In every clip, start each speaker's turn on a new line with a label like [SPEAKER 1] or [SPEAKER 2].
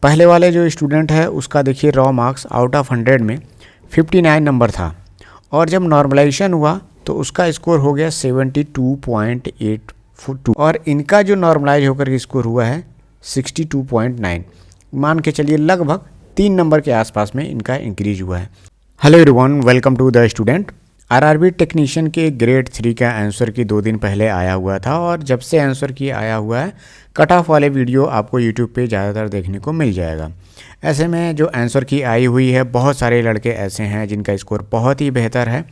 [SPEAKER 1] पहले वाले जो स्टूडेंट है उसका देखिए रॉ मार्क्स आउट ऑफ 100 में 59 नंबर था, और जब नॉर्मलाइजेशन हुआ तो उसका स्कोर हो गया 72.82, और इनका जो नॉर्मलाइज होकर के स्कोर हुआ है 62.9। मान के चलिए लगभग 3 नंबर के आसपास में इनका इंक्रीज हुआ है। Hello everyone, welcome to the student. RRB technician के ग्रेड 3 का आंसर की 2 दिन पहले आया हुआ था, और जब से आंसर की आया हुआ है कट ऑफ वाले वीडियो आपको यूट्यूब पे ज़्यादातर देखने को मिल जाएगा। ऐसे में जो आंसर की आई हुई है, बहुत सारे लड़के ऐसे हैं जिनका स्कोर बहुत ही बेहतर है,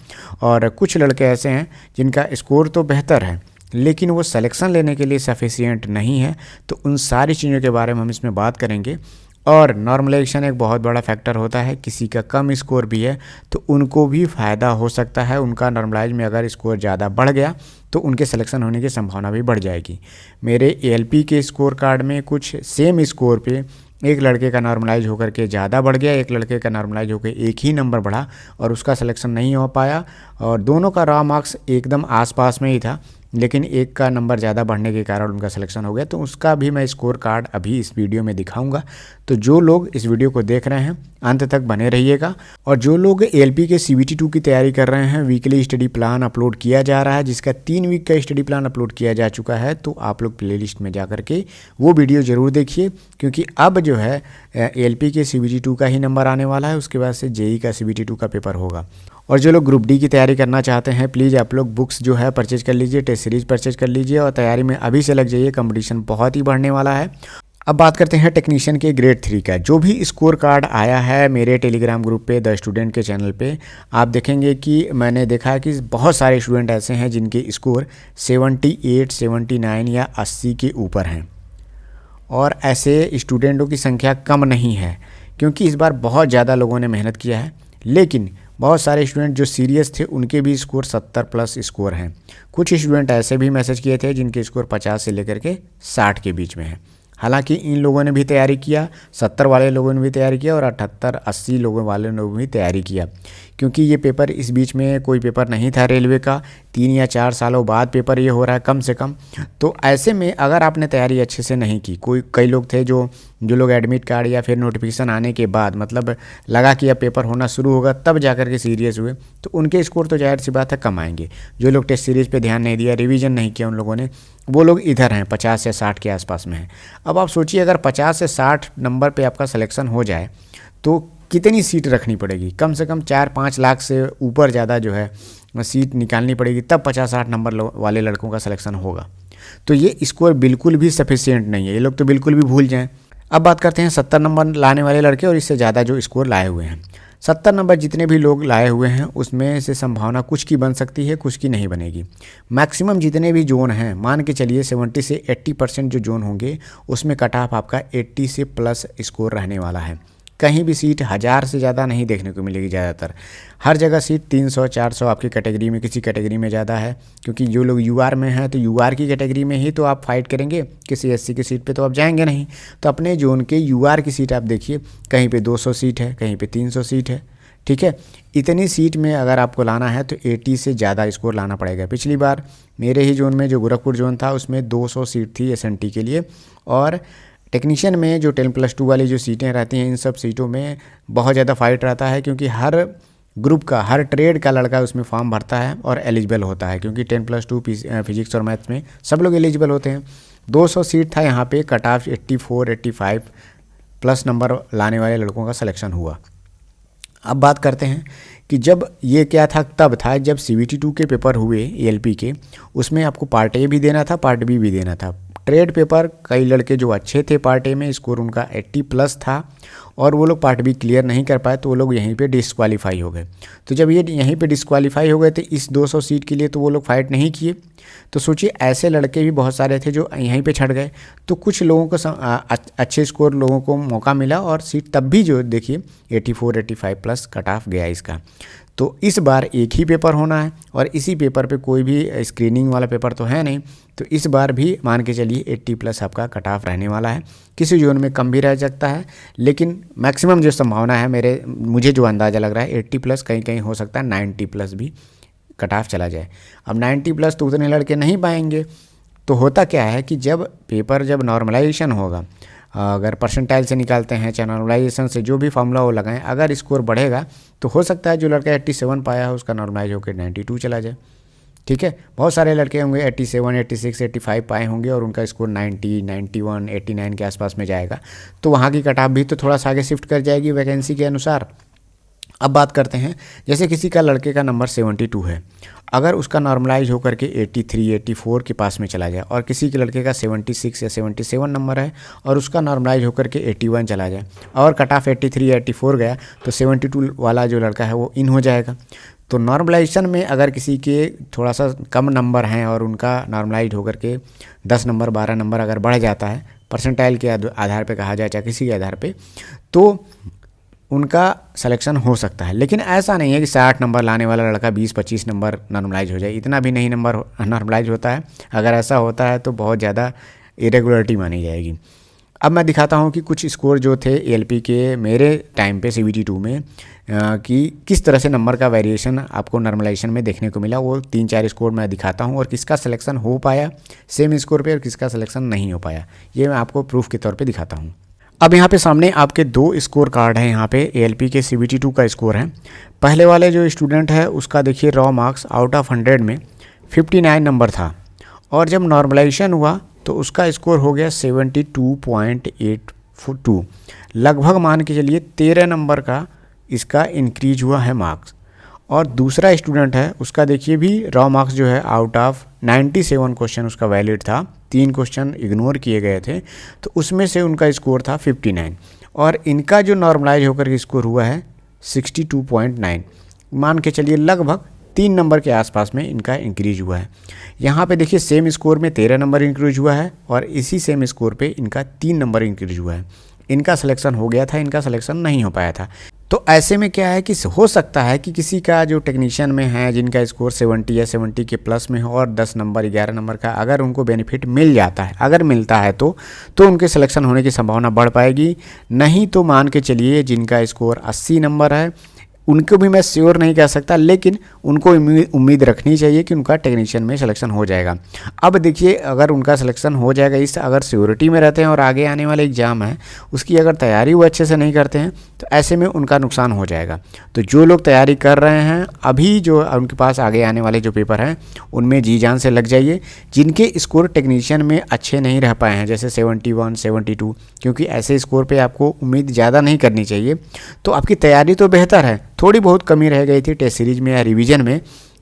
[SPEAKER 1] और कुछ लड़के ऐसे हैं जिनका स्कोर तो बेहतर है लेकिन वो सिलेक्शन लेने के लिए सफिशिएंट नहीं है। तो उन सारी चीज़ों के बारे में हम इसमें बात करेंगे। और नॉर्मलाइजेशन एक बहुत बड़ा फैक्टर होता है, किसी का कम स्कोर भी है तो उनको भी फ़ायदा हो सकता है। उनका नॉर्मलाइज में अगर स्कोर ज़्यादा बढ़ गया तो उनके सिलेक्शन होने की संभावना भी बढ़ जाएगी। मेरे एएलपी के स्कोर कार्ड में कुछ सेम स्कोर पे एक लड़के का नॉर्मलाइज होकर के ज़्यादा बढ़ गया, एक लड़के का नॉर्मलाइज होकर एक ही नंबर बढ़ा और उसका सिलेक्शन नहीं हो पाया, और दोनों का रॉ मार्क्स एकदम आसपास में ही था, लेकिन एक का नंबर ज़्यादा बढ़ने के कारण उनका सिलेक्शन हो गया। तो उसका भी मैं स्कोर कार्ड अभी इस वीडियो में दिखाऊंगा। तो जो लोग इस वीडियो को देख रहे हैं अंत तक बने रहिएगा। और जो लोग एएलपी के CBT 2 की तैयारी कर रहे हैं, वीकली स्टडी प्लान अपलोड किया जा रहा है, जिसका 3 वीक का स्टडी प्लान अपलोड किया जा चुका है। तो आप लोग प्लेलिस्ट में जा करके वो वीडियो ज़रूर देखिए, क्योंकि अब जो है एएलपी के CBT 2 का ही नंबर आने वाला है, उसके बाद से जेई का CBT 2 का पेपर होगा। और जो लोग ग्रुप डी की तैयारी करना चाहते हैं, प्लीज़ आप लोग बुक्स जो है परचेज कर लीजिए, टेस्ट सीरीज परचेज कर लीजिए और तैयारी में अभी से लग जाइए। कंपटीशन बहुत ही बढ़ने वाला है। अब बात करते हैं टेक्नीशियन के ग्रेड 3 का। जो भी स्कोर कार्ड आया है मेरे टेलीग्राम ग्रुप पे, द स्टूडेंट के चैनल पे, आप देखेंगे कि मैंने देखा है कि बहुत सारे स्टूडेंट ऐसे हैं जिनके स्कोर 78, 79 या 80 के ऊपर हैं। और ऐसे स्टूडेंटों की संख्या कम नहीं है, क्योंकि इस बार बहुत ज़्यादा लोगों ने मेहनत किया है। लेकिन बहुत सारे स्टूडेंट जो सीरियस थे उनके भी स्कोर 70 प्लस स्कोर हैं। कुछ स्टूडेंट ऐसे भी मैसेज किए थे जिनके स्कोर 50 से लेकर के 60 के बीच में है। हालांकि इन लोगों ने भी तैयारी किया, 70 वाले लोगों ने भी तैयारी किया और 78, 80 लोगों वाले ने भी तैयारी किया, क्योंकि ये पेपर इस बीच में कोई पेपर नहीं था रेलवे का। 3 या 4 सालों बाद पेपर ये हो रहा है कम से कम। तो ऐसे में अगर आपने तैयारी अच्छे से नहीं की, कई लोग थे जो लोग एडमिट कार्ड या फिर नोटिफिकेशन आने के बाद, मतलब लगा कि अब पेपर होना शुरू होगा तब जाकर के सीरियस हुए, तो उनके स्कोर तो जाहिर सी बात है कम आएंगे। जो लोग टेस्ट सीरीज़ पे ध्यान नहीं दिया, रिवीजन नहीं किया उन लोगों ने, वो लोग इधर हैं 50 या 60 के आसपास में हैं। अब आप सोचिए अगर 50 से 60 नंबर पे आपका सिलेक्शन हो जाए तो कितनी सीट रखनी पड़ेगी? कम से कम 4-5 लाख से ऊपर ज़्यादा जो है सीट निकालनी पड़ेगी, तब 50-60 नंबर वाले लड़कों का सिलेक्शन होगा। तो ये स्कोर बिल्कुल भी सफिशिएंट नहीं है, ये लोग तो बिल्कुल भी भूल जाएं। अब बात करते हैं 70 नंबर लाने वाले लड़के और इससे ज़्यादा जो स्कोर लाए हुए हैं। 70 नंबर जितने भी लोग लाए हुए हैं उसमें से संभावना कुछ की बन सकती है, कुछ की नहीं बनेगी। मैक्सिमम जितने भी जोन हैं, मान के चलिए 70 से 80% जो जोन होंगे उसमें कट ऑफ आपका 80 से प्लस स्कोर रहने वाला है। कहीं भी सीट 1000 से ज़्यादा नहीं देखने को मिलेगी। ज़्यादातर हर जगह सीट 300-400 आपकी कैटेगरी में, किसी कैटेगरी में ज़्यादा है, क्योंकि जो लोग यूआर में हैं तो यूआर की कैटेगरी में ही तो आप फाइट करेंगे, किसी एससी की सीट पे तो आप जाएंगे नहीं। तो अपने जोन के यूआर की सीट आप देखिए, कहीं पे 200 सीट है, कहीं पे 300 सीट है। ठीक है, इतनी सीट में अगर आपको लाना है तो 80 से ज़्यादा स्कोर लाना पड़ेगा। पिछली बार मेरे ही जोन में जो गोरखपुर जोन था उसमें 200 सीट थी एसएनटी के लिए, और टेक्नीशियन में जो 10+2 वाली जो सीटें रहती हैं इन सब सीटों में बहुत ज़्यादा फाइट रहता है, क्योंकि हर ग्रुप का, हर ट्रेड का लड़का उसमें फॉर्म भरता है और एलिजिबल होता है, क्योंकि 10+2 फिजिक्स और मैथ्स में सब लोग एलिजिबल होते हैं। 200 सीट था यहाँ पे, कट ऑफ 84-85 प्लस नंबर लाने वाले लड़कों का सिलेक्शन हुआ। अब बात करते हैं कि जब ये क्या था, तब था जब CBT 2 के पेपर हुए एएलपी के, उसमें आपको पार्ट ए भी देना था, पार्ट बी भी देना था। ट्रेड पेपर कई लड़के जो अच्छे थे पार्ट ए में, स्कोर उनका 80 प्लस था और वो लोग पार्ट बी क्लियर नहीं कर पाए, तो वो लोग यहीं पे डिस्क्वालीफाई हो गए। तो जब ये यहीं पे डिस्क्वालीफाई हो गए थे इस 200 सीट के लिए, तो वो लोग फाइट नहीं किए। तो सोचिए ऐसे लड़के भी बहुत सारे थे जो यहीं पे छट गए। तो कुछ लोगों को अच्छे स्कोर लोगों को मौका मिला और सीट तब भी जो देखिए 84-85 प्लस कट ऑफ गया इसका। तो इस बार एक ही पेपर होना है और इसी पेपर पे कोई भी स्क्रीनिंग वाला पेपर तो है नहीं, तो इस बार भी मान के चलिए 80 प्लस आपका कट ऑफ रहने वाला है। किसी जोन में कम भी रह सकता है, लेकिन मैक्सिमम जो संभावना है मुझे जो अंदाज़ा लग रहा है 80 प्लस, कहीं कहीं हो सकता है 90 प्लस भी कट ऑफ चला जाए। अब 90 प्लस तो उतने लड़के नहीं पाएंगे। तो होता क्या है कि जब नॉर्मलाइजेशन होगा, अगर परसेंटाइल से निकालते हैं चाहे नॉर्मलाइजेशन से, जो भी फॉर्मूला वो लगाएं, अगर स्कोर बढ़ेगा तो हो सकता है जो लड़का 87 पाया है उसका नॉर्मलाइज होकर 92 चला जाए। ठीक है, बहुत सारे लड़के होंगे 87, 86, 85 पाए होंगे और उनका स्कोर 90, 91, 89 के आसपास में जाएगा, तो वहाँ की कट ऑफ भी तो थोड़ा सा आगे शिफ्ट कर जाएगी वैकेंसी के अनुसार। अब बात करते हैं, जैसे किसी का लड़के का नंबर 72 है, अगर उसका नॉर्मलाइज होकर के 83, 84 के पास में चला जाए, और किसी के लड़के का 76 या 77 नंबर है और उसका नॉर्मलाइज होकर के 81 चला जाए और कट ऑफ 83 या 84 गया, तो 72 वाला जो लड़का है वो इन हो जाएगा। तो नॉर्मलाइजेशन में अगर किसी के थोड़ा सा कम नंबर हैं और उनका नॉर्मलाइज होकर के 10 नंबर 12 नंबर अगर बढ़ जाता है परसेंटाइल के आधार पे कहा जाए चाहे किसी के आधार पे, तो उनका सिलेक्शन हो सकता है। लेकिन ऐसा नहीं है कि 60 नंबर लाने वाला लड़का 20-25 नंबर नॉर्मलाइज हो जाए, इतना भी नहीं नंबर नॉर्मलाइज होता है। अगर ऐसा होता है तो बहुत ज़्यादा इरेगुलरिटी मानी जाएगी। अब मैं दिखाता हूँ कि कुछ स्कोर जो थे एएलपी के मेरे टाइम पे CBT 2 में कि किस तरह से नंबर का वेरिएशन आपको नॉर्मलाइजेशन में देखने को मिला। वो 3-4 स्कोर मैं दिखाता हूँ और किसका सिलेक्शन हो पाया सेम स्कोर पे और किसका सिलेक्शन नहीं हो पाया, ये मैं आपको प्रूफ के तौर पे दिखाता हूँ। अब यहाँ पे सामने आपके 2 स्कोर कार्ड हैं। यहाँ पे एएलपी के CBT 2 का स्कोर है। पहले वाले जो स्टूडेंट है उसका देखिए रॉ मार्क्स आउट ऑफ 100 में 59 नंबर था और जब नॉर्मलाइजेशन हुआ तो उसका स्कोर हो गया 72.82, लगभग मान के चलिए 13 नंबर का इसका इंक्रीज हुआ है मार्क्स। और दूसरा स्टूडेंट है उसका देखिए भी रॉ मार्क्स जो है आउट ऑफ 97 क्वेश्चन उसका वैलिड था, 3 क्वेश्चन इग्नोर किए गए थे, तो उसमें से उनका स्कोर था 59 और इनका जो नॉर्मलाइज होकर के स्कोर हुआ है 62.9, मान के चलिए लगभग 3 नंबर के आसपास में इनका इंक्रीज हुआ है। यहाँ पे देखिए सेम स्कोर में 13 नंबर इंक्रीज हुआ है और इसी सेम स्कोर पे इनका 3 नंबर इंक्रीज हुआ है। इनका सिलेक्शन हो गया था, इनका सिलेक्शन नहीं हो पाया था। तो ऐसे में क्या है कि हो सकता है कि किसी का जो टेक्नीशियन में है जिनका स्कोर 70 या 70 के प्लस में हो और 10 नंबर 11 नंबर का अगर उनको बेनिफिट मिल जाता है, अगर मिलता है तो उनके सिलेक्शन होने की संभावना बढ़ पाएगी। नहीं तो मान के चलिए जिनका स्कोर 80 नंबर है उनको भी मैं श्योर नहीं कह सकता, लेकिन उनको उम्मीद रखनी चाहिए कि उनका टेक्नीशियन में सिलेक्शन हो जाएगा। अब देखिए अगर उनका सिलेक्शन हो जाएगा, इस अगर सियोरिटी में रहते हैं और आगे आने वाले एग्ज़ाम है उसकी अगर तैयारी वो अच्छे से नहीं करते हैं तो ऐसे में उनका नुकसान हो जाएगा। तो जो लोग तैयारी कर रहे हैं अभी, जो उनके पास आगे आने वाले जो पेपर हैं उनमें जी जान से लग जाइए। जिनके स्कोर टेक्नीशियन में अच्छे नहीं रह पाए हैं जैसे 71, 72, क्योंकि ऐसे स्कोर पर आपको उम्मीद ज़्यादा नहीं करनी चाहिए। तो आपकी तैयारी तो बेहतर है, थोड़ी बहुत कमी रह गई थी टेस्ट सीरीज में या रिवीजन में,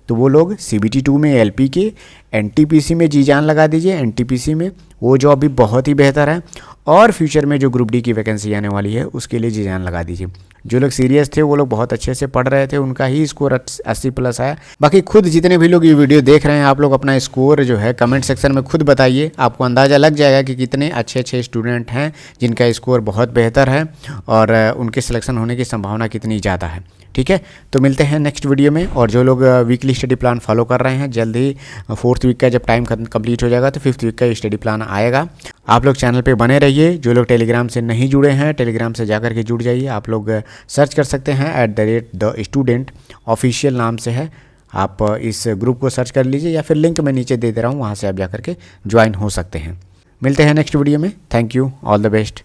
[SPEAKER 1] तो वो लोग CBT 2 में एलपी के NTPC में जी जान लगा दीजिए। NTPC में वो जॉब भी बहुत ही बेहतर है और फ्यूचर में जो ग्रुप डी की वैकेंसी आने वाली है उसके लिए जी जान लगा दीजिए। जो लोग सीरियस थे वो लोग बहुत अच्छे से पढ़ रहे थे, उनका ही स्कोर 80 प्लस आया। बाकी खुद जितने भी लोग ये वीडियो देख रहे हैं आप लोग अपना स्कोर जो है कमेंट सेक्शन में खुद बताइए, आपको अंदाज़ा लग जाएगा कि कितने अच्छे स्टूडेंट हैं जिनका स्कोर बहुत बेहतर है और उनके सिलेक्शन होने की संभावना कितनी ज़्यादा है। ठीक है, तो मिलते हैं नेक्स्ट वीडियो में। और जो लोग वीकली स्टडी प्लान फॉलो कर रहे हैं जल्द ही 4th वीक का जब टाइम कंप्लीट हो जाएगा तो 5th वीक का स्टडी प्लान आएगा। आप लोग चैनल पे बने रहिए। जो लोग टेलीग्राम से नहीं जुड़े हैं टेलीग्राम से जाकर के जुड़ जाइए। आप लोग सर्च कर सकते हैं @TheStudent ऑफिशियल नाम से है, आप इस ग्रुप को सर्च कर लीजिए या फिर लिंक मैं नीचे दे रहा हूँ, वहाँ से आप जाकर के ज्वाइन हो सकते हैं। मिलते हैं नेक्स्ट वीडियो में। Thank you, all the best.